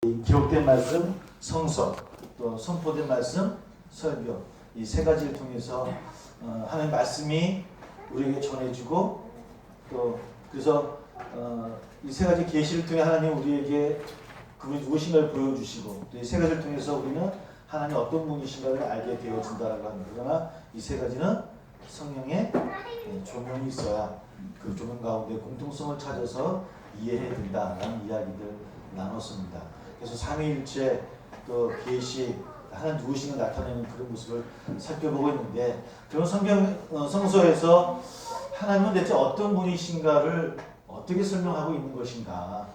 기록된 말씀, 성서, 또 선포된 말씀, 설교, 이 세 가지를 통해서 하나님 말씀이 우리에게 전해지고, 또 그래서 이 세 가지 계시를 통해 하나님 우리에게 그분이 누구신가를 보여주시고, 또 이 세 가지를 통해서 우리는 하나님 어떤 분이신가를 알게 되어진다라고 합니다. 그러나 이 세 가지는 성령의 조명이 있어야 그 조명 가운데 공통성을 찾아서 이해해야 된다라는 이야기들 나눴습니다. 그래서 삼위일체, 또 계시, 하나님 누구신가 나타내는 그런 모습을 살펴보고 있는데, 그런 성서에서 하나님은 대체 어떤 분이신가를 어떻게 설명하고 있는 것인가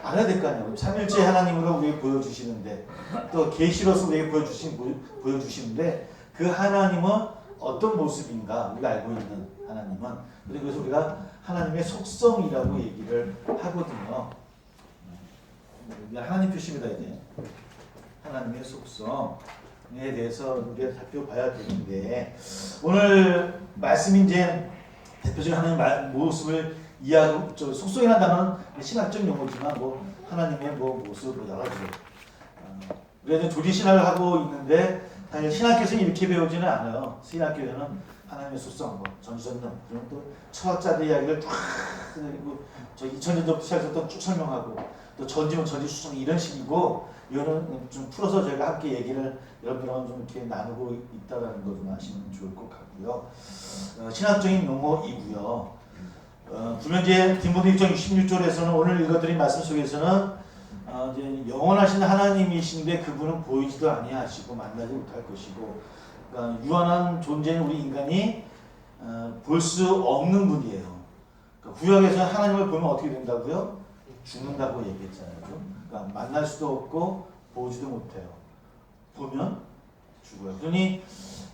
알아야 될 거 아니에요. 삼일째 하나님으로 우리에게 보여주시는데, 또 계시로서 우리에게 보여주시는데, 그 하나님은 어떤 모습인가 우리가 알고 있는 하나님은, 그래서 우리가 하나님의 속성이라고 얘기를 하거든요. 하나님 표시입니다. 이제 하나님의 속성에 대해서 우리가 살펴봐야 되는데, 오늘 말씀이 이제 대표적인 하나님의 모습을 이해하고, 속성이라는 단어는 신학적 용어지만 하나님의 모습 여러 가지. 우리가 조지 신학을 하고 있는데 사실 신학교에서는 이렇게 배우지는 않아요. 신학교에서는 하나님의 속성, 전지전능, 그런 또 철학자들 이야기를 쫙 그리고 2000년도부터 시작해서 쭉 설명하고, 또 전지면 전지수성 이런 식이고, 이거는 좀 풀어서 저희가 함께 얘기를 여러분들하고 좀 이렇게 나누고 있다라는 거 좀 아시면 좋을 것 같고요. 신학적인 용어이고요. 분명 이제 디모데 1장 66절에서는 오늘 읽어드린 말씀 속에서는 이제 영원하신 하나님이신데 그분은 보이지도 아니하시고 만나지 못할 것이고, 그러니까 유한한 존재인 우리 인간이 볼 수 없는 분이에요. 그러니까 구약에서 하나님을 보면 어떻게 된다고요? 죽는다고 얘기했잖아요. 그러니까 만날 수도 없고 보지도 못해요. 보면 죽어요. 그러니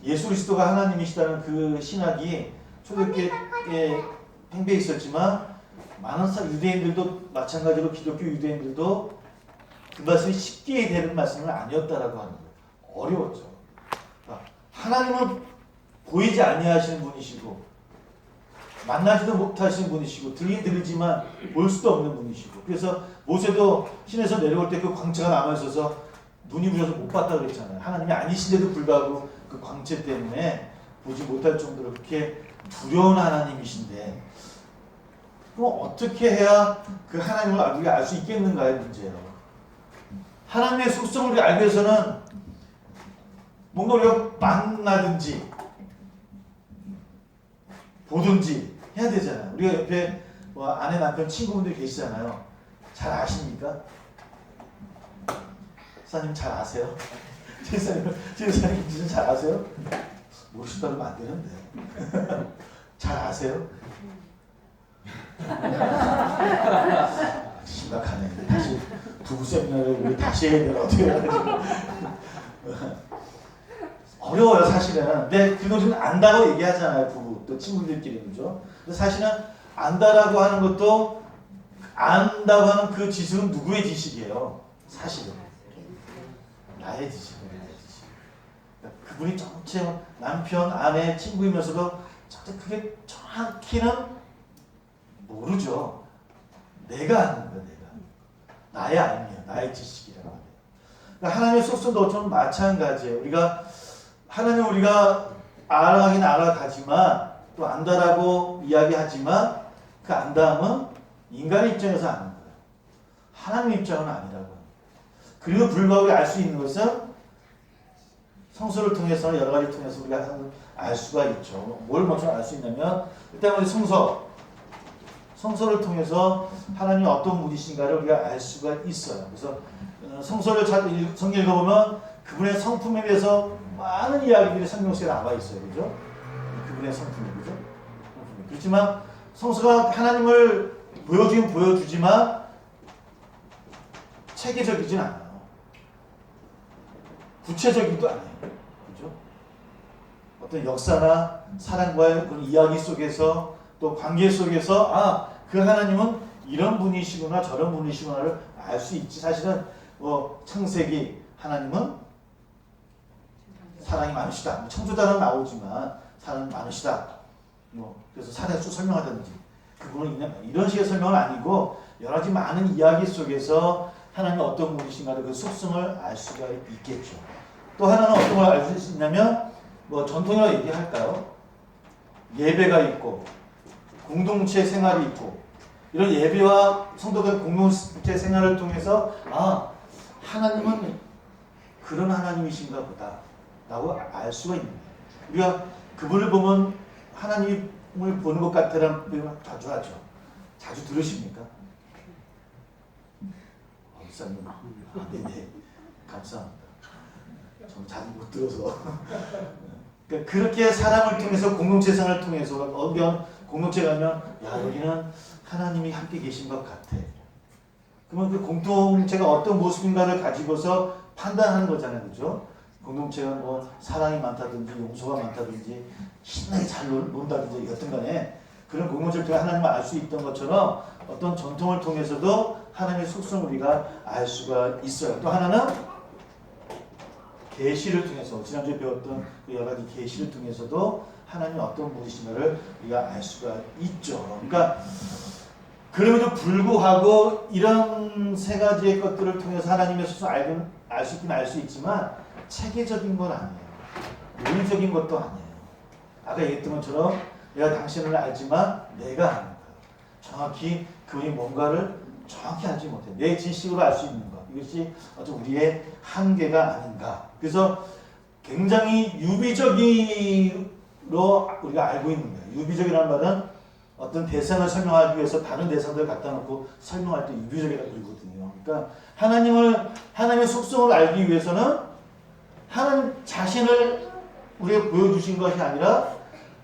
예수 그리스도가 하나님이시다는 그 신학이 초대교회에 팽배해 있었지만, 많은 유대인들도 마찬가지로 기독교 유대인들도 그 말씀이 쉽게 되는 말씀은 아니었다라고 하는 거예요. 어려웠죠. 그러니까 하나님은 보이지 아니하시는 분이시고, 만나지도 못하시는 분이시고, 들리지만 볼 수도 없는 분이시고, 그래서 모세도 신에서 내려올 때 그 광채가 남아있어서 눈이 부셔서 못 봤다고 그랬잖아요. 하나님이 아니신데도 불구하고 그 광채 때문에 보지 못할 정도로 그렇게 두려운 하나님이신데, 그럼 어떻게 해야 그 하나님을 우리가 알 수 있겠는가의 문제예요. 하나님의 속성을 우리가 알기 위해서는 뭔가 우리가 만나든지 보든지 해야 되잖아요. 우리가 옆에 아내, 남편, 친구분들 계시잖아요. 잘 아십니까? 사장님 잘 아세요? 제사님 진짜 잘 아세요? 모르신다면 안 되는데. 잘 아세요? 심각하네. 다시 부부 세미나를 우리 다시 해야 되나 어떻게 해야 되나. 어려워요 사실은. 근데 그거 좀 안다고 얘기하잖아요. 부부 또 친구들끼리, 그죠? 근데 사실은 안다라고 하는 것도, 안다고 하는 그 지식은 누구의 지식이에요? 사실은 나의 지식이에요. 나의 지식. 그러니까 그분이 전체 남편, 아내, 친구이면서도 전체 그게 정확히는 모르죠. 내가 아는 거야. 내가 나의 아니에요. 나의 지식이라고 해요. 그러니까 하나님의 속성도 좀 마찬가지예요. 하나님 우리가 알아가긴 알아가지만, 또 안다라고 이야기하지만, 그 안다함은 인간의 입장에서 아는 거예요. 하나님의 입장은 아니라고 합니다. 그리고 불구하고 알 수 있는 것은 성서를 통해서, 여러 가지 통해서 우리가 알 수가 있죠. 뭘 먼저 알 수 있냐면, 일단 우리 성서를 통해서 하나님이 어떤 분이신가를 우리가 알 수가 있어요. 그래서 성서를 성경 읽어보면 그분의 성품에 대해서 많은 이야기들이 성경 속에 나와 있어요. 그죠? 그분의 성품이, 그죠? 그렇지만 성서가 하나님을 보여주긴 보여주지만 체계적이진 않아요. 구체적이도 않아요. 그죠? 어떤 역사나 사랑과의 그런 이야기 속에서, 또 관계 속에서 그 하나님은 이런 분이시구나 저런 분이시구나를 알 수 있지. 사실은 창세기 하나님은 사랑이 많으시다. 청소자는 나오지만 사랑이 많으시다. 그래서 사랑을 쭉 설명하든지 그분은 이런 식의 설명은 아니고, 여러 가지 많은 이야기 속에서 하나님이 어떤 분이신가를 그 속성을 알 수가 있겠죠. 또 하나는 어떤 걸 알 수 있냐면 뭐 전통이라고 얘기할까요? 예배가 있고 공동체 생활이 있고 이런 예배와 성도들 공동체 생활을 통해서 하나님은 그런 하나님이신가 보다 라고 알 수가 있는 거예요. 우리가 그분을 보면 하나님을 보는 것 같다라는 표현을 자주 하죠. 자주 들으십니까? 목사님, 네네, 감사합니다. 저는 잘 못 들어서. 그러니까 그렇게 사람을 통해서 공동체 생활을 통해서 어떤 공동체 가면 야 여기는 하나님이 함께 계신 것 같아. 그러면 그 공동체가 어떤 모습인가를 가지고서 판단하는 거잖아요, 그렇죠? 공동체가 뭐 사랑이 많다든지 용서가 많다든지 신나게 잘 논다든지 여튼간에 그런 공동체를 통해 하나님을 알 수 있던 것처럼 어떤 전통을 통해서도 하나님의 속성을 우리가 알 수가 있어요. 또 하나는 계시를 통해서 지난주에 배웠던 그 여러 가지 계시를 통해서도 하나님이 어떤 분이신가를 우리가 알 수가 있죠. 그러니까 그럼에도 불구하고 이런 세 가지의 것들을 통해서 하나님의 속성을 알 수 있긴 알 수 있지만 체계적인 건 아니에요. 논리적인 것도 아니에요. 아까 얘기했던 것처럼 내가 당신을 알지만 내가 아는 거예요. 정확히 그분이 뭔가를 정확히 알지 못해. 내 지식으로 알 수 있는 것. 이것이 어떤 우리의 한계가 아닌가. 그래서 굉장히 유비적으로 우리가 알고 있는 거예요. 유비적이라는 말은 어떤 대상을 설명하기 위해서 다른 대상들을 갖다 놓고 설명할 때 유비적이라고 그러거든요. 그러니까 하나님의 속성을 알기 위해서는 하나님 자신을 우리에게 보여주신 것이 아니라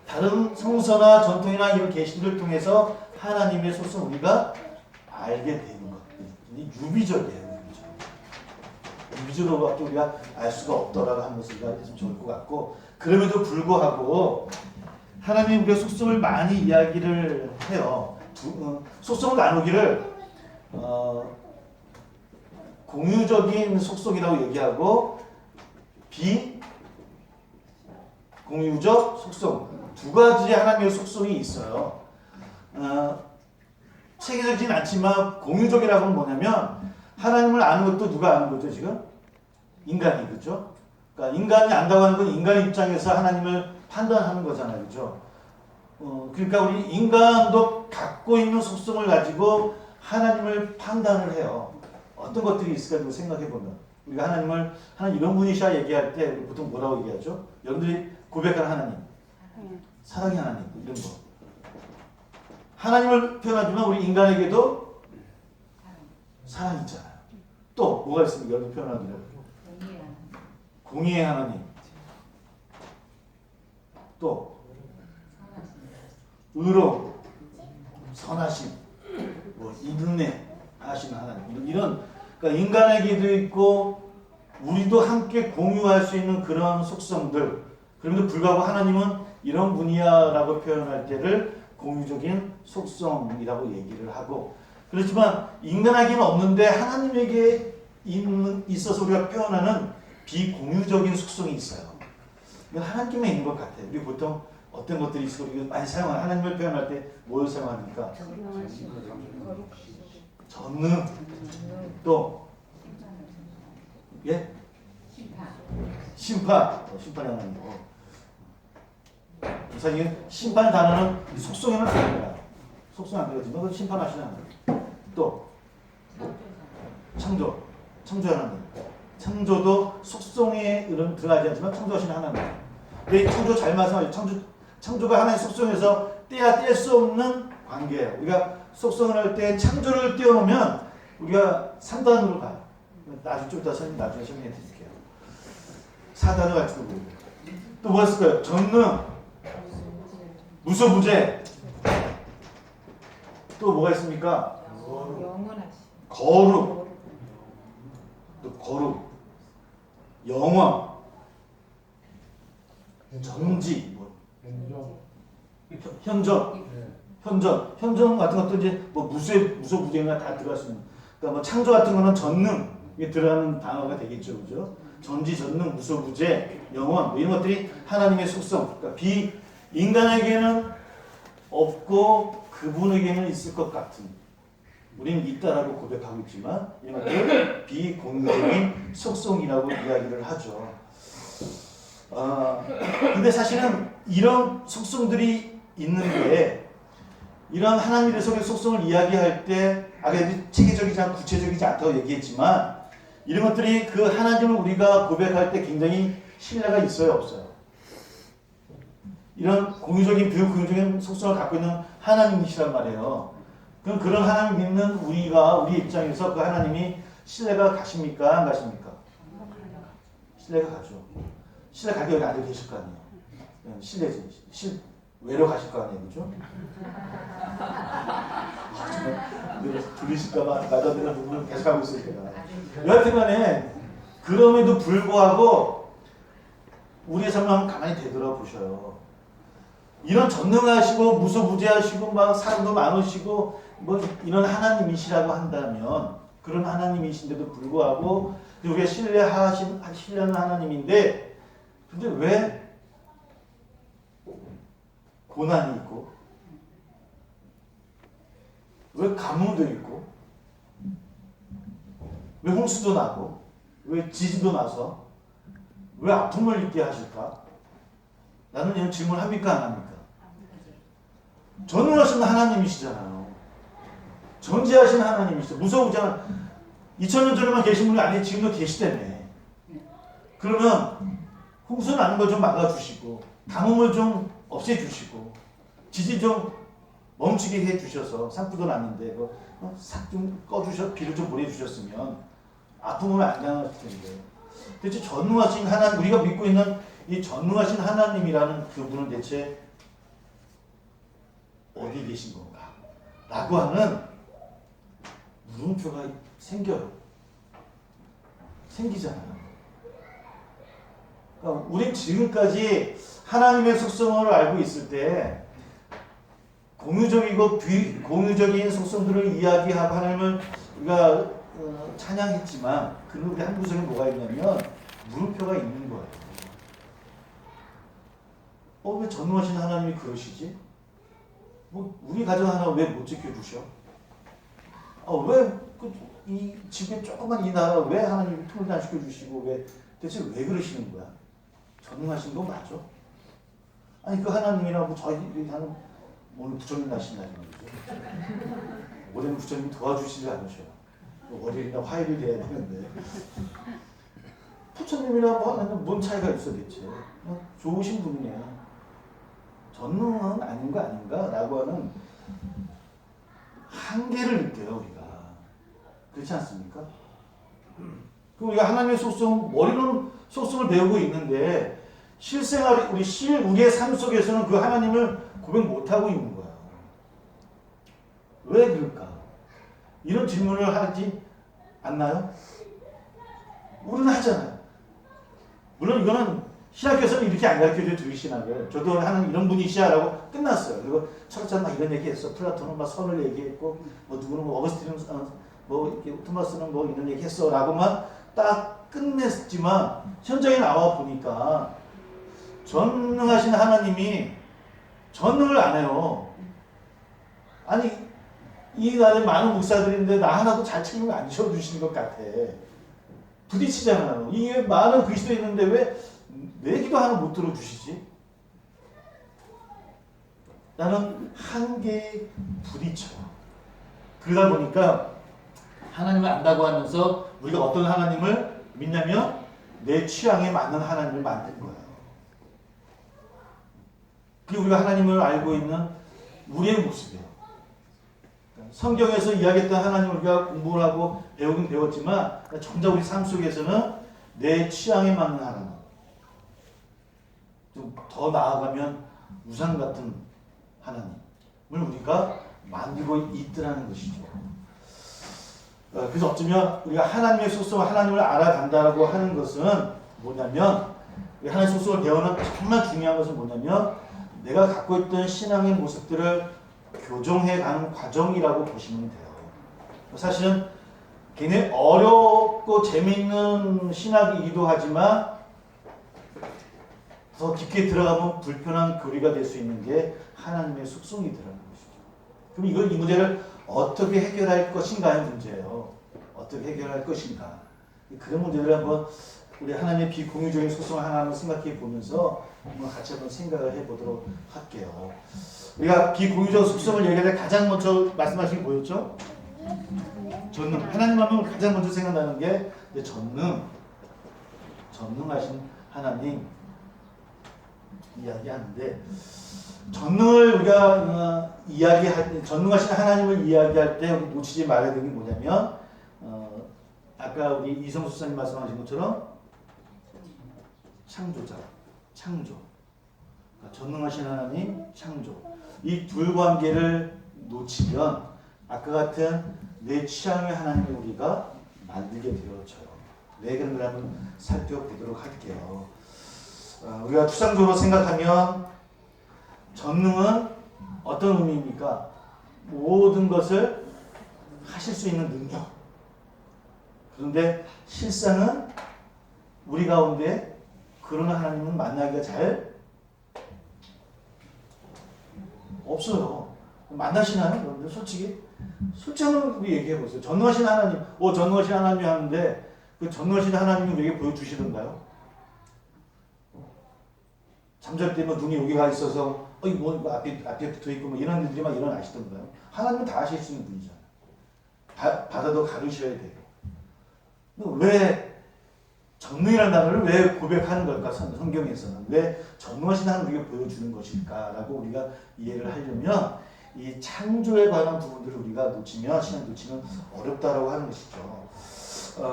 다른 성서나 전통이나 이런 계시들을 통해서 하나님의 속성을 우리가 알게 되는 것들이 유비적이에요. 유비적으로밖에 우리가 알 수가 없더라고 하는 것을 우리가 했으면 좋을 것 같고 그럼에도 불구하고 하나님 우리의 속성을 많이 이야기를 해요. 속성을 나누기를 공유적인 속성이라고 얘기하고 비공유적 속성 두 가지의 하나님의 속성이 있어요. 체계적이진 않지만 공유적이라고 하면 뭐냐면 하나님을 아는 것도 누가 아는 거죠 지금? 인간이 그렇죠? 그러니까 인간이 안다고 하는 건 인간의 입장에서 하나님을 판단하는 거잖아요, 그렇죠? 그러니까 우리 인간도 갖고 있는 속성을 가지고 하나님을 판단을 해요. 어떤 것들이 있을까 생각해 보면 우리가 하나님 이런 분이셔 얘기할 때 우리 보통 뭐라고 얘기하죠? 여러분들이 고백하는 하나님, 사랑의 하나님 이런 거. 하나님을 표현하지만 우리 인간에게도 사랑이 있잖아요. 또 뭐가 있습니까? 여러분 표현하기를 공의의 하나님. 또 의로움, 선하심, 뭐 인내 하시는 하나님. 이런 그러니까 인간에게도 있고 우리도 함께 공유할 수 있는 그런 속성들. 그럼에도 불구하고 하나님은 이런 분이야라고 표현할 때를 공유적인 속성이라고 얘기를 하고 그렇지만 인간에게는 없는데 하나님에게 있어서 우리가 표현하는 비공유적인 속성이 있어요. 이건 하나님께 있는 것 같아요. 우리 보통 어떤 것들이 있어 우리가 많이 사용하는 하나님을 표현할 때 뭘 사용합니까? 전능 또 예? 심판이 하나님. 사실 심판 단어는 속성에는 안 들어가요. 속성이 안 들어가지만 그 심판하시는 하나님. 또 창조 하나님. 창조도 속성에 들어가지 않지만 창조하시는 하나님. 근데 창조 잘 말씀하죠. 창조가 하나의 속성에서 떼야 뗄 수 없는 관계예요. 우리가 속성을 할 때 창조를 떼어놓으면 우리가 3단으로 가요. 좀 이따 나중에 설명해 드릴게요. 4단을 가지고 또 뭐가 있을까요? 전능, 무소부재. 또 뭐가 있습니까? 거룩. 또 거룩. 영원. 정지. 현존 같은 것도 이제 뭐 무소부재가 다 들어갈 수 있는. 그러니까 뭐 창조 같은 거는 전능에 들어가는 단어가 되겠죠, 그죠? 전지, 전능, 무소부재, 영원 뭐 이런 것들이 하나님의 속성. 그러니까 인간에게는 없고 그분에게는 있을 것 같은 우리는 있다라고 고백하고 있지만 이런 것들을 비공유적인 속성이라고 이야기를 하죠. 근데 사실은 이런 속성들이 있는데 이런 하나님의 속성을 이야기할 때 아까 체계적이지 않고 구체적이지 않다고 얘기했지만 이런 것들이 그 하나님을 우리가 고백할 때 굉장히 신뢰가 있어요, 없어요? 이런 공유적인 비공유적인 속성을 갖고 있는 하나님이시란 말이에요. 그럼 그런 하나님 믿는 우리 입장에서 그 하나님이 신뢰가 가십니까? 안 가십니까? 신뢰가 가죠. 신뢰 가게 여기 앉아 계실 거 아니에요. 신뢰지. 외로 가실 거 아니에요, 그죠? 들으실까봐 나자들은 부분을 계속 하고 있을 거야. 여하튼간에 그럼에도 불구하고 우리의 삶을 한번 가만히 되돌아보셔요. 이런 전능하시고 무소부재하시고 막 사람도 많으시고 뭐 이런 하나님이시라고 한다면 그런 하나님이신데도 불구하고 우리가 신뢰하는 하나님인데 근데 왜 고난이 있고 왜 가뭄도 있고 왜 홍수도 나고 왜 지진도 나서 왜 아픔을 입게 하실까? 나는 이런 질문을 합니까 안 합니까? 전능하신 하나님이시잖아요. 전지하신 하나님이시죠. 무서우잖아. 2000년 전에만 계신 분이 아니에요. 지금도 계시다며. 그러면 홍수 나는 걸 좀 막아주시고 가뭄을 좀 없애주시고 지진 좀 멈추게 해주셔서 산불도 났는데 싹 좀 꺼주셔 비를 좀 보내주셨으면 아픔을 안 당할 텐데 대체 전능하신 하나님 우리가 믿고 있는 이 전능하신 하나님이라는 그분은 대체 어디 계신 건가? 라고 하는 물음표가 생기잖아요. 그러니까 우린 지금까지 하나님의 속성을 알고 있을 때 공유적이고 비공유적인 속성들을 이야기하고 하나님을 우리가 찬양했지만 그 우리 한 구석에 뭐가 있냐면 물음표가 있는 거예요. 왜 전능하신 하나님이 그러시지? 우리 가정 하나 왜 못 지켜주셔? 왜 이 집에 조그만 이 나라 왜 하나님이 통일 안 시켜주시고 대체 왜 그러시는 거야? 전능하신 거 맞아? 아니 그 하나님이라고 저희 하는 오늘 부처님 나신 날인 거죠. 올해는 부처님이 도와주시지 않으셔. 월요일이나 화요일이 돼야 되는데 부처님이라고 하면 뭔 차이가 있어 대체? 좋으신 분이네. 전능은 아닌 거 아닌가? 라고 하는 한계를 느껴요 우리가. 그렇지 않습니까? 그럼 우리가 하나님의 속성, 머리로는 속성을 배우고 있는데 실생활, 우리의 삶 속에서는 그 하나님을 고백 못하고 있는 거예요. 왜 그럴까? 이런 질문을 하지 않나요? 우리는 하잖아요. 물론 이거는 신학교에서는 이렇게 안 가르쳐줘요, 둘이 신학을. 저도 하나님 이런 분이시야라고 끝났어요. 그리고 철학자는 막 이런 얘기했어. 플라톤은 막 선을 얘기했고, 누구는 어거스틴은 이렇게 토마스는 이런 얘기했어라고만 딱 끝냈지만 현장에 나와 보니까 전능하신 하나님이 전능을 안 해요. 아니 이 나라에 많은 목사들인데 나 하나도 잘 책임을 안 져주시는 것 같아. 부딪히잖아요. 이게 많은 그리스도 있는데 왜 내 기도 하나 못 들어주시지? 나는 한계에 부딪혀요. 그러다 보니까 하나님을 안다고 하면서 우리가 어떤 하나님을 믿냐면 내 취향에 맞는 하나님을 만든 거예요. 그게 우리가 하나님을 알고 있는 우리의 모습이에요. 성경에서 이야기했던 하나님을 우리가 공부를 하고 배우긴 배웠지만 정작 우리 삶 속에서는 내 취향에 맞는 하나님, 좀 더 나아가면 우상 같은 하나님을 우리가 만들고 있더라는 것이죠. 그래서 어쩌면 우리가 하나님의 속성, 하나님을 알아간다고 하는 것은 뭐냐면 하나님의 속성을 배우는 정말 중요한 것은 뭐냐면 내가 갖고 있던 신앙의 모습들을 교정해가는 과정이라고 보시면 돼요. 사실은 굉장히 어렵고 재미있는 신학이기도 하지만 더 깊게 들어가면 불편한 교리가 될 수 있는 게 하나님의 속성이더라는 것이죠. 그럼 이 문제를 어떻게 해결할 것인가의 문제예요. 어떻게 해결할 것인가. 그런 문제들을 한번 우리 하나님의 비공유적인 소성을 하나 한번 생각해 보면서 한번 같이 한번 생각을 해보도록 할게요. 우리가 비공유적 속성을 얘기할 때 가장 먼저 말씀하신 게 뭐였죠? 전능. 하나님 하면 가장 먼저 생각나는 게 전능하신 하나님 이야기하는데, 전능을 우리가 이야기할 때, 전능하신 하나님을 이야기할 때 놓치지 말아야 되는 게 뭐냐면, 아까 우리 이성수 선생님 말씀하신 것처럼 창조자, 창조. 그러니까 전능하신 하나님, 창조. 이 둘 관계를 놓치면 아까 같은 내 취향의 하나님을 우리가 만들게 되어져요. 왜 그런가 한번 살펴보도록 할게요. 우리가 추상적으로 생각하면 전능은 어떤 의미입니까? 모든 것을 하실 수 있는 능력. 그런데 실상은 우리 가운데 그런 하나님은 만나기가 잘 없어요. 만나시나요? 여러분들 솔직히 한번 얘기해 보세요. 전능하신 하나님, 전능하신 하나님이 하는데 그 전능하신 하나님이 우리에게 보여주시던가요? 잠잘 때면 눈이 여기 가 있어서 뭐 앞에 붙어 있고 뭐 이런 일들이 막 일어나시던가요? 하나님은 다 하실 수 있는 분이잖아요. 바다도 가르셔야 되고. 왜 전능이라는 단어를 왜 고백하는 걸까? 성경에서는 왜 전능하신 하나님을 보여주는 것일까라고 우리가 이해를 하려면 이 창조에 관한 부분들을 우리가 놓치면 어렵다라고 하는 것이죠.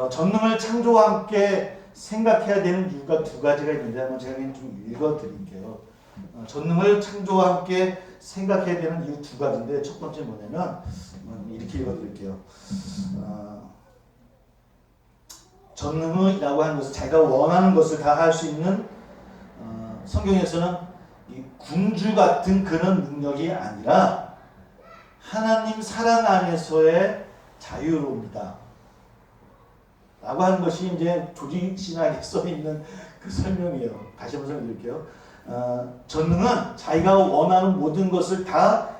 전능을 창조와 함께 생각해야 되는 이유가 두 가지가 있는데 한번 제가 좀 읽어드릴게요. 전능을 창조와 함께 생각해야 되는 이유 두 가지인데, 첫 번째 뭐냐면 이렇게 읽어드릴게요. 전능이라고 하는 것은 자기가 원하는 것을 다 할 수 있는, 성경에서는 이 군주 같은 그런 능력이 아니라 하나님 사랑 안에서의 자유로움이다 라고 하는 것이 이제 조직신학에 써 있는 그 설명이에요. 다시 한번 설명드릴게요. 전능은 자기가 원하는 모든 것을 다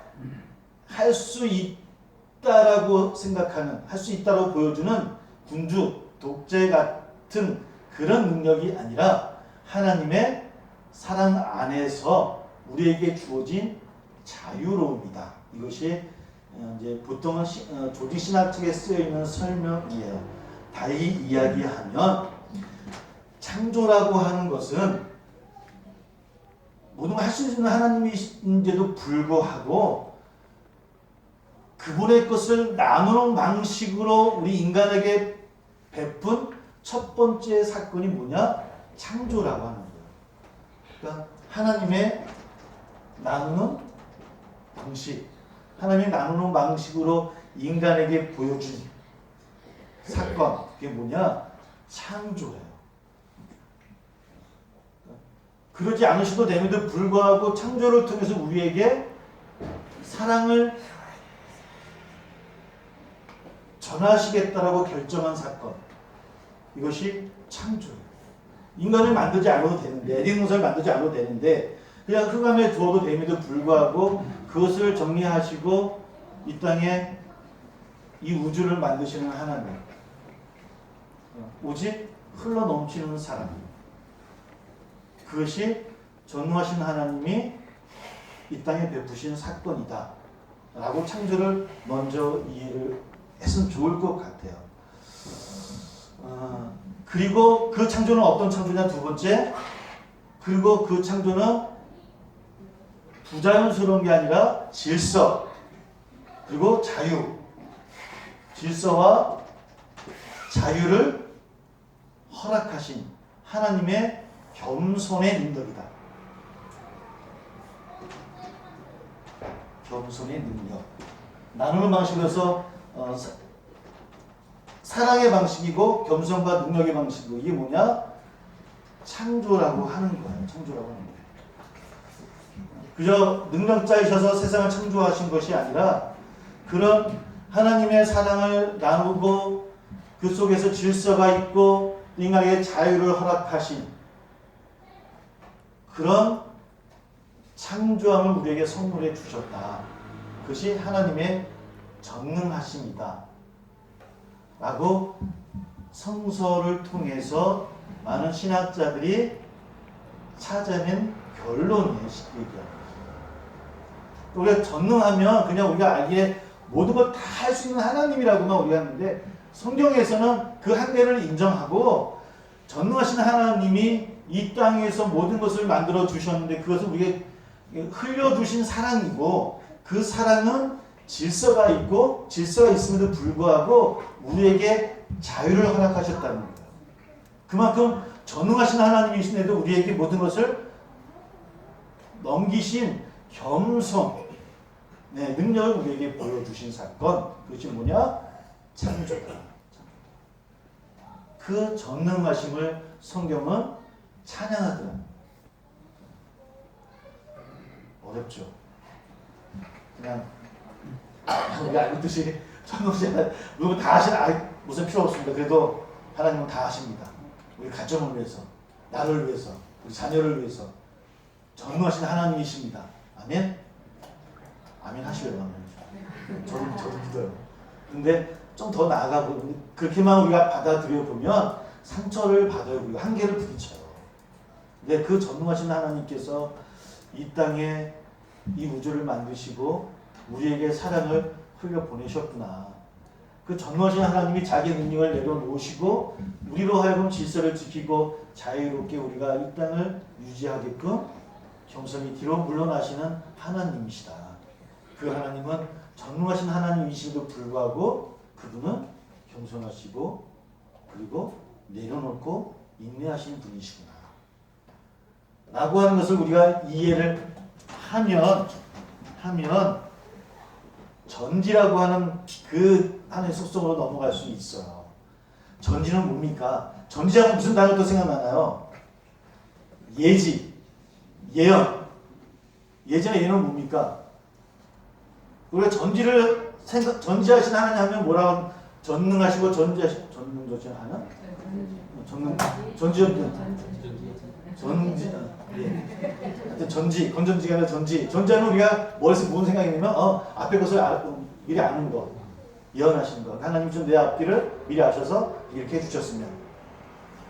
할 수 있다라고 생각하는, 할 수 있다라고 보여주는 군주, 독재 같은 그런 능력이 아니라 하나님의 사랑 안에서 우리에게 주어진 자유로움이다. 이것이 이제 보통은 조직신학 책에 쓰여 있는 설명이에요. 달리 이야기하면 창조라고 하는 것은 모든 걸 할 수 있는 하나님인데도 불구하고 그분의 것을 나누는 방식으로 우리 인간에게 베푼 첫 번째 사건이 뭐냐? 창조라고 하는 거예요. 그러니까 하나님의 나누는 방식, 하나님의 나누는 방식으로 인간에게 보여준 사건, 그게 뭐냐? 창조예요. 그러지 않으셔도 됨에도 불구하고 창조를 통해서 우리에게 사랑을 전하시겠다라고 결정한 사건, 이것이 창조예요. 인간을 만들지 않아도 되는데, 에덴 동산을 만들지 않아도 되는데 그냥 흑암에 두어도 됨에도 불구하고 그것을 정리하시고 이 땅에 이 우주를 만드시는 하나님, 오직 흘러넘치는 사랑, 그것이 전능하신 하나님이 이 땅에 베푸신 사건이다 라고 창조를 먼저 이해를 했으면 좋을 것 같아요. 그리고 그 창조는 어떤 창조냐? 두 번째, 그리고 그 창조는 부자연스러운 게 아니라 질서, 그리고 자유, 질서와 자유를 허락하신 하나님의 겸손의 능력이다. 겸손의 능력. 나누는 방식으로서 사랑의 방식이고 겸손과 능력의 방식이고, 이게 뭐냐? 창조라고 하는 거예요. 창조라고 하는 거예요. 그저 능력자이셔서 세상을 창조하신 것이 아니라 그런 하나님의 사랑을 나누고 그 속에서 질서가 있고 인간에게 자유를 허락하신 그런 창조함을 우리에게 선물해 주셨다. 그것이 하나님의 전능하십니다. 라고 성서를 통해서 많은 신학자들이 찾아낸 결론이에요. 쉽게 얘기하면. 우리가 전능하면 그냥 우리가 알기에 모든 걸 다 할 수 있는 하나님이라고만 우리가 하는데, 성경에서는 그 한계를 인정하고 전능하신 하나님이 이 땅에서 모든 것을 만들어 주셨는데 그것을 우리에게 흘려두신 사랑이고, 그 사랑은 질서가 있고 질서가 있음에도 불구하고 우리에게 자유를 허락하셨다는 거예요. 그만큼 전능하신 하나님이신데도 우리에게 모든 것을 넘기신 겸손, 능력을 우리에게 보여주신 사건, 그것이 뭐냐? 창조다. 그 전능하심을 성경은 찬양하더라. 어렵죠? 그냥 우리가 알듯이 전능하신 물론 다 하시나 무슨 필요 없습니다. 그래도 하나님은 다 하십니다. 우리 가정을 위해서, 나를 위해서, 우리 자녀를 위해서 전능하신 하나님이십니다. 아멘? 아멘 하시려고 하면 저도 믿어요. 근데 좀 더 나아가고 그렇게만 우리가 받아들여 보면 상처를 받아요. 우리가 한계를 부딪혀요. 근데 그 전능하신 하나님께서 이 땅에 이 우주를 만드시고 우리에게 사랑을 흘려 보내셨구나. 그 전능하신 하나님이 자기 능력을 내려놓으시고 우리로 하여금 질서를 지키고 자유롭게 우리가 이 땅을 유지하게끔 겸손히 뒤로 물러나시는 하나님이시다. 그 하나님은 전능하신 하나님이심에도 불구하고 그분은 겸손하시고 그리고 내려놓고 인내하시는 분이시구나 라고 하는 것을 우리가 이해를 하면 전지라고 하는 그 하나의 속성으로 넘어갈 수 있어요. 전지는 뭡니까? 전지하면 무슨 단어도 생각나나요? 예지, 예언. 예지나 예언은 뭡니까? 우리가 전지하신 하나님 하면 뭐라고? 전능하시고 전지하신 하나? 건전지가 아니라 전지하는 우리가 머릿속에 무슨 생각이냐면 앞에 것을 미리 아는 거, 예언하시는 거. 하나님 좀 내 앞길을 미리 아셔서 이렇게 해주셨으면,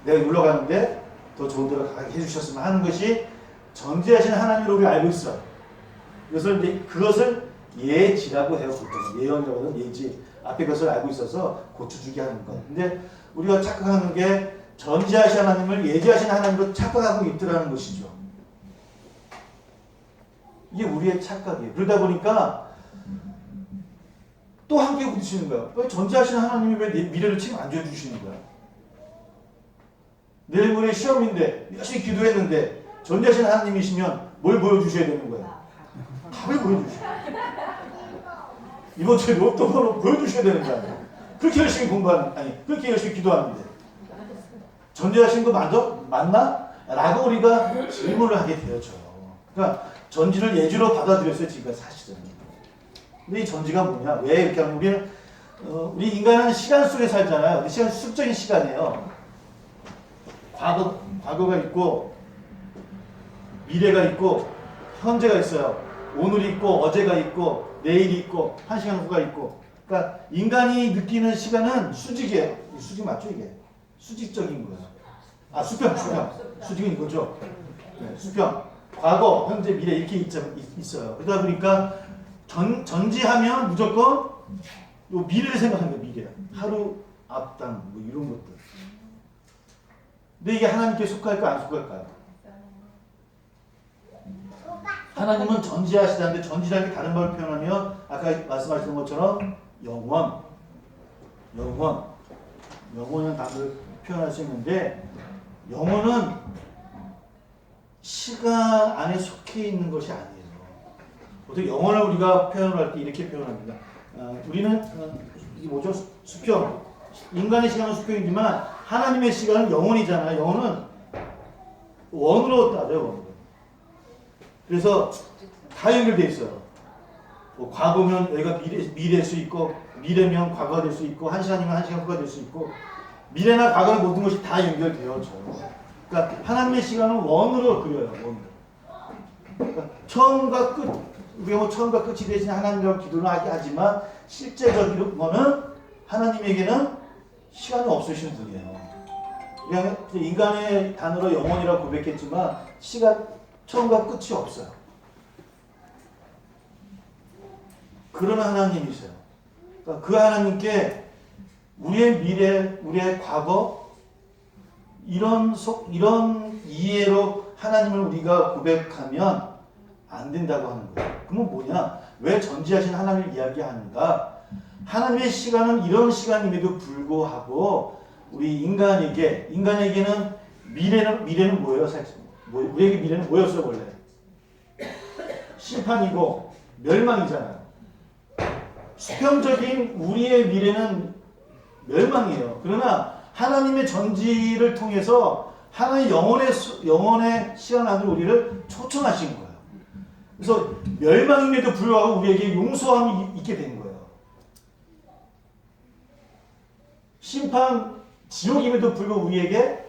내가 놀러 가는데 더 좋은 데로 가게 해주셨으면 하는 것이 전지하신 하나님으로 우리가 알고 있어. 그것을 예지라고 해요. 보통 예언이라고 하는 예지. 앞에 것을 알고 있어서 고쳐주게 하는 것. 근데 우리가 착각하는 게 전지하신 하나님을 예지하신 하나님으로 착각하고 있더라는 것이죠. 이게 우리의 착각이에요. 그러다 보니까 또 함께 부딪히는 거야. 왜 전지하신 하나님이 왜 내 미래를 책임 안 져주시는 거야? 내일 모레 시험인데 열심히 기도했는데 전지하신 하나님이시면 뭘 보여주셔야 되는 거야? 답을 보여주셔야 돼. 이번 주에 어떤 걸 보여주셔야 되는 거 아니야? 그렇게 열심히 그렇게 열심히 기도하는데 전지하신 거 맞나? 라고 우리가 질문을 하게 되었죠. 그러니까 전지를 예지로 받아들였어요. 지금까지 사실은. 근데 이 전지가 뭐냐? 왜 이렇게 하면 우리 인간은 시간 속에 살잖아요. 근데 시간 수적인 시간이에요. 과거가 있고 미래가 있고 현재가 있어요. 오늘이 있고 어제가 있고 내일이 있고 한 시간 후가 있고. 그러니까 인간이 느끼는 시간은 수직이에요. 수직 맞죠 이게? 수직적인 거예요. 수평. 수직은 이거죠. 네, 수평. 과거, 현재, 미래 이렇게 있어요. 그러다 보니까 전지하면 무조건 요 미래를 생각하는 거예요. 미래. 하루 앞당 뭐 이런 것들. 근데 이게 하나님께 속할까 안 속할까요? 하나님은 전지하시다는데 전지라는 게 다른 말로 표현하면 아까 말씀하셨던 것처럼 영원이라는 단어를 표현할 수 있는데 영혼은 시간 안에 속해 있는 것이 아니에요. 보통 영혼을 우리가 표현을 할 때 이렇게 표현합니다. 우리는 이게 뭐죠? 수평. 인간의 시간은 수평이지만 하나님의 시간은 영혼이잖아요. 영혼은 원으로 따져요. 원으로. 그래서 다 연결되어 있어요. 뭐 과거면 여기가 미래일 수 있고 미래면 과거가 될 수 있고 한 시간이면 한 시간 후가 될 수 있고 미래나 과거의 모든 것이 다 연결되어져. 그러니까 하나님의 시간은 원으로 그려요. 원으로. 그러니까 처음과 끝, 우리가 뭐 처음과 끝이 되신 하나님이라고 기도를 하지만 실제적으로는 하나님에게는 시간이 없으신 분이에요. 그냥 인간의 단어로 영원이라고 고백했지만 시간 처음과 끝이 없어요. 그런 하나님이세요. 그러니까 그 하나님께 우리의 미래, 우리의 과거 이런 이해로 하나님을 우리가 고백하면 안 된다고 하는 거예요. 그러면 뭐냐? 왜 전지하신 하나님을 이야기하는가? 하나님의 시간은 이런 시간임에도 불구하고 우리 인간에게는 미래는 뭐예요? 우리에게 미래는 뭐였어요 원래? 심판이고 멸망이잖아요. 수평적인 우리의 미래는 멸망이에요. 그러나 하나님의 전지를 통해서 하나님의 영혼의 시간 안으로 우리를 초청하신 거예요. 그래서 멸망임에도 불구하고 우리에게 용서함이 있게 된 거예요. 심판, 지옥임에도 불구하고 우리에게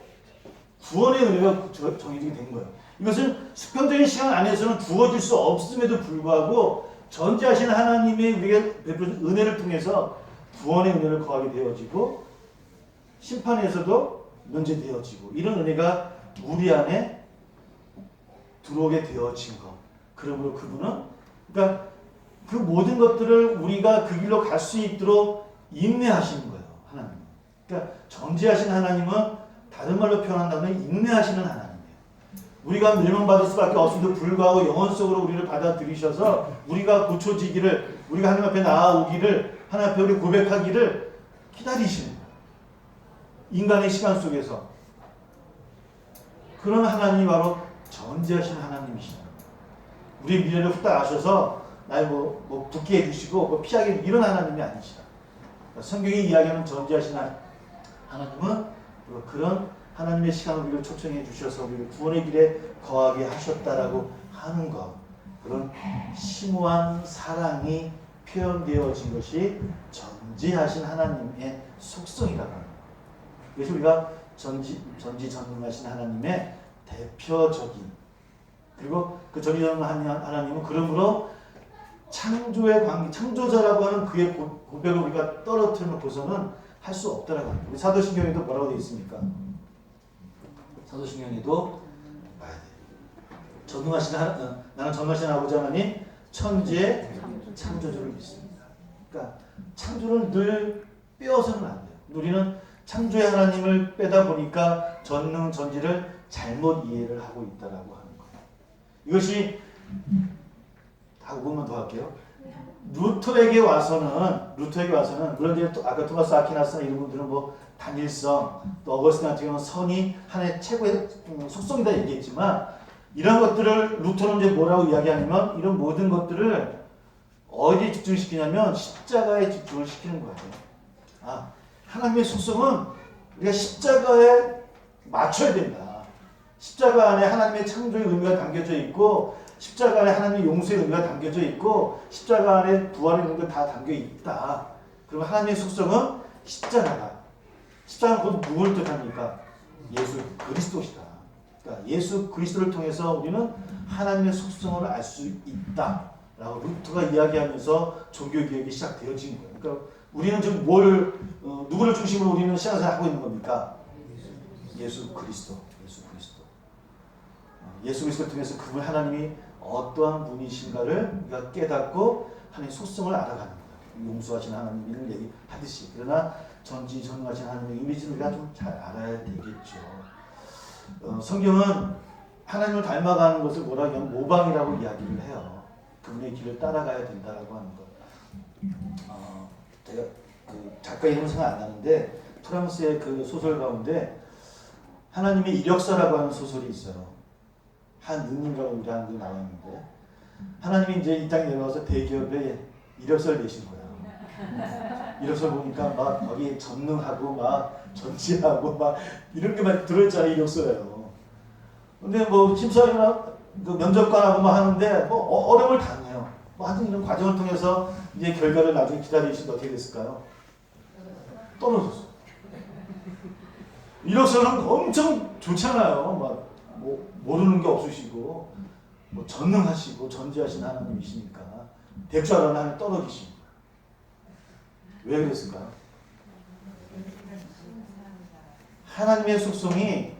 구원의 은혜가 정해지게 된 거예요. 이것은 수평적인 시간 안에서는 주어질 수 없음에도 불구하고 전지하신 하나님의 우리에게 베푸신 은혜를 통해서 구원의 은혜를 거하게 되어지고 심판에서도 면제되어지고 이런 은혜가 우리 안에 들어오게 되어진 것. 그러므로 그분은 그러니까 그 모든 것들을 우리가 그 길로 갈 수 있도록 인내하시는 거예요. 하나님. 그러니까 전지하신 하나님은 다른 말로 표현한다면 인내하시는 하나님이에요. 우리가 멸망받을 수밖에 없음에도 불구하고 영혼 속으로 우리를 받아들이셔서 우리가 고쳐지기를 우리가 하나님 앞에 나아오기를 하나님 앞에 우리 고백하기를 기다리시는 거예요. 인간의 시간 속에서 그런 하나님이 바로 전지하신 하나님이시다. 우리 미래를 후딱 아셔서 날 뭐 붙게 해주시고 뭐 피하게 이런 하나님이 아니시다. 성경이 이야기하는 전지하신 하나님은 그런 하나님의 시간을 우리를 초청해 주셔서 우리를 구원의 길에 거하게 하셨다라고 하는 것. 그런 심오한 사랑이 표현되어진 것이 전지하신 하나님의 속성이라고 합니다. 그래서 우리가 전지전능하신 하나님의 대표적인 그리고 그 전지전능한 하나님은 그러므로 창조의 관계, 창조자라고 하는 그의 고백을 우리가 떨어뜨려 놓고서는 할 수 없다라고 합니다. 우리 사도신경에도 뭐라고 되어 있습니까? 사도신경에도 봐야 돼. 나는 전능하신 아버지 하나님 천지의 창조주를 믿습니다. 그러니까 창조를 늘 빼어서는 안 돼요. 우리는 창조의 하나님을 빼다 보니까 전능 전지를 잘못 이해를 하고 있다라고 하는 거예요. 이것이 다 5분만 더 할게요. 루터에게 와서는 물론 이제 아까 토마스 아퀴나스나 이런 분들은 뭐 단일성, 또 어거스틴 같은 경우는 선이 하나의 최고의 속성이다 얘기했지만 이런 것들을 루터는 이제 뭐라고 이야기하냐면 이런 모든 것들을 어디에 집중시키냐면 십자가에 집중을 시키는 거예요. 하나님의 속성은 우리가 십자가에 맞춰야 된다. 십자가 안에 하나님의 창조의 의미가 담겨져 있고 십자가 안에 하나님의 용서의 의미가 담겨져 있고 십자가 안에 부활의 의미가 다 담겨 있다. 그러면 하나님의 속성은 십자가다. 십자가는 곧 누구를 뜻합니까? 예수 그리스도시다. 그러니까 예수 그리스도를 통해서 우리는 하나님의 속성을 알 수 있다. 라고 루터가 이야기하면서 종교개혁이 시작되어진 거예요. 그러니까 우리는 지금 누구를 중심으로 우리는 신앙생활을 하고 있는 겁니까? 예수 그리스도. 예수 그리스도를 통해서 그분 하나님이 어떠한 분이신가를 우리가 깨닫고 하나님의 속성을 알아가는 거예요. 용서하신 하나님을 얘기하듯이. 그러나 전지전능하신 하나님의 이미지를 우리가 좀 잘 알아야 되겠죠. 성경은 하나님을 닮아가는 것을 뭐라고 하면 모방이라고 이야기를 해요. 그분의 길을 따라가야 된다라고 하는 것. 제가 그 작가 이름은 생각 안 나는데 프랑스의 그 소설 가운데 하나님의 이력서라고 하는 소설이 있어요. 한은님이라고 우리 한국에 나와 있는데 하나님이 이제 이 땅에 내려와서 대기업에 이력서를 내신 거예요. 이력서 보니까 막 거기에 전능하고 막 전지하고 막 이런 게 막 들어있잖아요. 이력서예요. 근데 뭐 심사위나 그 면접관하고 뭐 하는데 뭐 어려움을 당해요. 뭐 하여튼 이런 과정을 통해서 이제 결과를 나중에 기다리시는데 어떻게 됐을까요? 떨어졌어요. 이력서는 엄청 좋잖아요. 막 뭐 모르는 게 없으시고 뭐 전능하시고 전지하신 하나님이시니까 대주하라는 하나님 떨어지신 왜 그랬을까요? 하나님의 속성이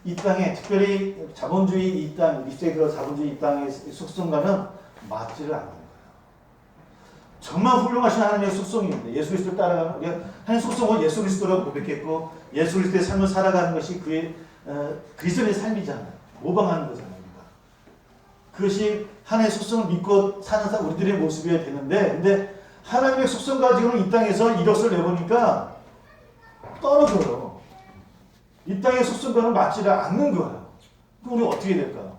이 땅에 특별히 자본주의 이 땅, 20세기 들어 자본주의 이 땅의 속성과는 맞지를 않는 거예요. 정말 훌륭하신 하나님의 속성인데 예수 그리스도를 따라가는 우리가 하나님의 속성을 예수 그리스도라고 고백했고 예수 그리스도의 삶을 살아가는 것이 그의 그리스도의 삶이잖아요. 모방하는 거잖아요. 우리가. 그것이 하나님의 속성을 믿고 사는 우리들의 모습이어야 되는데 근데 하나님의 속성 가지고는 이 땅에서 이력서를 내보니까 떨어져요. 이 땅의 속성과는 맞지를 않는 거예요. 그럼 우리 어떻게 될까요?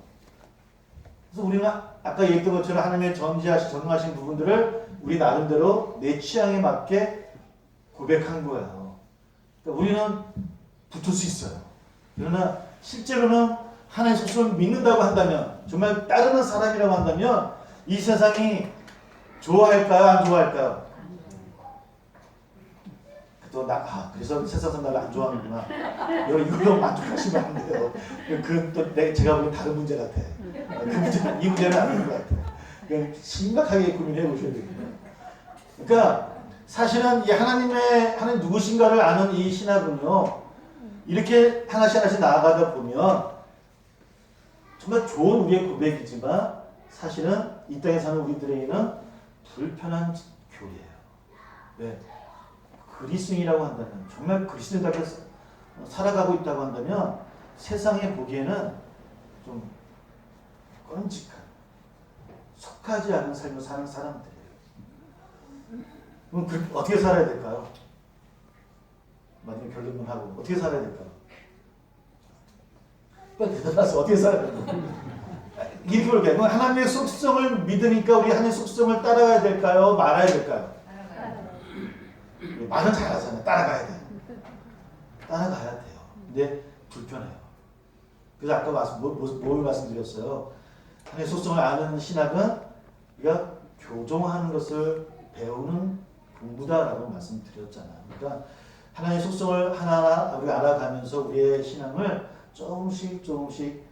그래서 우리는 아까 얘기했던 것처럼 하나님의 전능하신 부분들을 우리 나름대로 내 취향에 맞게 고백한 거예요. 그러니까 우리는 붙을 수 있어요. 그러나 실제로는 하나님의 속성을 믿는다고 한다면 정말 따르는 사람이라고 한다면 이 세상이 좋아할까요? 안 좋아할까요? 그래서 세상 사람 나를 안 좋아하는구나. 이걸로 만족하시면 안 돼요. 그건 또 제가 보기엔 다른 문제 같아. 이 문제는 아닌 것 같아. 그냥 심각하게 고민해 보셔야 되겠네요. 그러니까 사실은 이 하나님 누구신가를 아는 이 신학은요. 이렇게 하나씩 나아가다 보면 정말 좋은 우리의 고백이지만 사실은 이 땅에 사는 우리들에게는 불편한 교회예요. 왜? 그리스도인이라고 한다면 정말 그리스도인답게 살아가고 있다고 한다면 세상에 보기에는 좀 끔찍한 속하지 않은 삶을 사는 사람들이에요. 그럼 어떻게 살아야 될까요? 마지막 결론만 하고 어떻게 살아야 될까요? 빨리 대답하세요. 어떻게 살아야 될까요? 이렇게 볼게요. 하나님의 속성을 믿으니까 우리 하나님의 속성을 따라가야 될까요? 말아야 될까요? 말은 잘하잖아요. 따라가야 돼요. 따라가야 돼요. 근데 불편해요. 그래서 아까 뭘 말씀드렸어요? 하나님의 속성을 아는 신학은 우리가 교종하는 것을 배우는 공부다라고 말씀드렸잖아요. 그러니까 하나님의 속성을 하나하나 우리가 알아가면서 우리의 신앙을 조금씩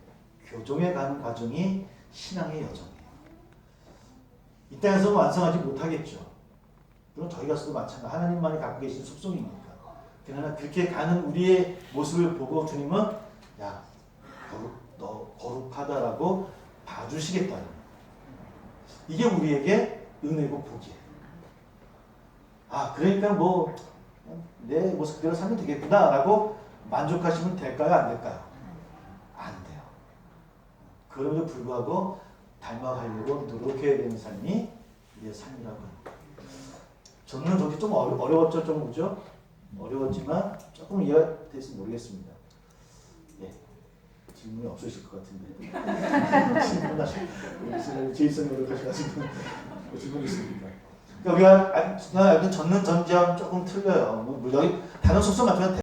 교종해 가는 과정이 신앙의 여정이에요. 이 땅에서 완성하지 못하겠죠. 그럼 저희 가서도 마찬가지. 하나님만이 갖고 계신 속성이니까. 그러나 그렇게 가는 우리의 모습을 보고 주님은 야, 너 거룩하다라고 봐주시겠다는 이게 우리에게 은혜고 복이에요. 그러니까 내 모습 그대로 살면 되겠구나라고 만족하시면 될까요? 안 될까요? 안 돼요. 그럼에도 불구하고 닮아가려고 노력해야 되는 삶이 우리의 삶이라고 합니다. 저는 저기 좀 어려웠죠, 좀 그죠? 어려웠지만 조금 이해가 됐으면 모르겠습니다. 예, 질문이 없으실 것 같은데 질문하시고 제일성 노력하셔가지고 질문 있습니까? 그러니까 우리가 전는 전지하고는 조금 틀려요. 여기 다른 속성 맞추면